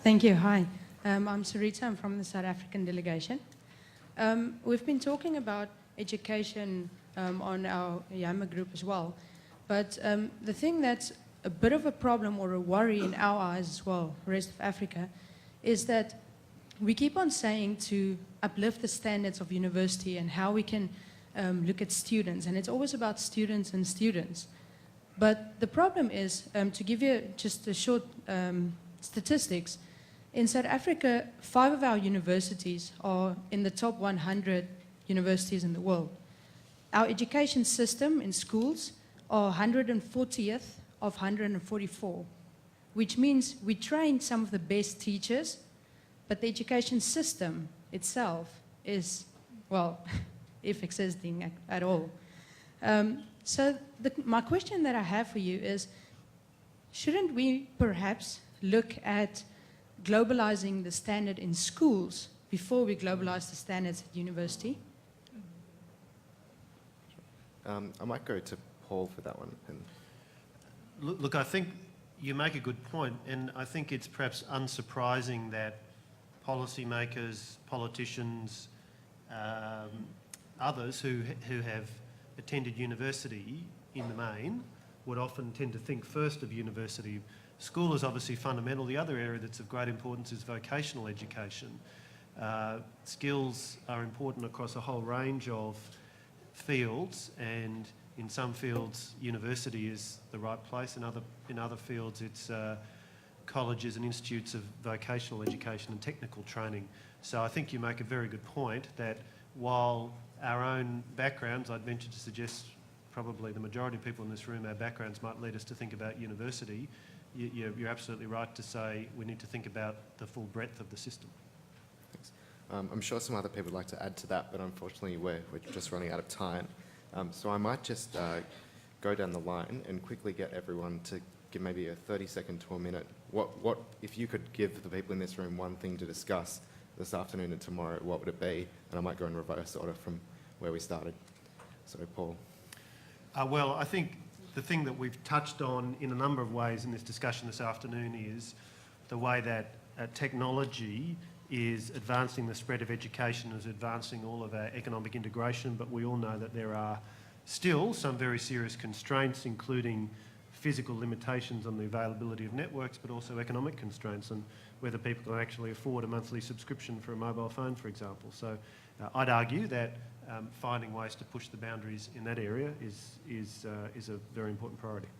Thank you. Hi. I'm Sarita. I'm from the South African delegation. We've been talking about education on our Yama group as well. But the thing that's a bit of a problem or a worry in our eyes as well, rest of Africa, is that we keep on saying to uplift the standards of university and how we can look at students. And it's always about students and students. But the problem is, to give you just a short statistics, in South Africa, 5 of our universities are in the top 100 universities in the world. Our education system in schools are 140th of 144, which means we train some of the best teachers, but the education system itself is, well, if existing at all. So my question that I have for you is, shouldn't we perhaps look at globalizing the standard in schools before we globalize the standards at university? I might go to Paul for that one. Look, I think you make a good point, and I think it's perhaps unsurprising that policymakers, politicians, others who have attended university in the main would often tend to think first of university. School is obviously fundamental. The other area that's of great importance is vocational education. Skills are important across a whole range of fields, and in some fields university is the right place. In other fields it's colleges and institutes of vocational education and technical training. So I think you make a very good point that while our own backgrounds, I'd venture to suggest probably the majority of people in this room, our backgrounds might lead us to think about university, you're absolutely right to say we need to think about the full breadth of the system. Thanks. I'm sure some other people would like to add to that, but unfortunately we're just running out of time. So I might just go down the line and quickly get everyone to give maybe a 30-second to a minute. What if you could give the people in this room one thing to discuss this afternoon and tomorrow, what would it be? And I might go in reverse order from where we started. So Paul. Well, I think the thing that we've touched on in a number of ways in this discussion this afternoon is the way that technology is advancing the spread of education, is advancing all of our economic integration, but we all know that there are still some very serious constraints, including physical limitations on the availability of networks, but also economic constraints and whether people can actually afford a monthly subscription for a mobile phone, for example. So I'd argue that finding ways to push the boundaries in that area is a very important priority.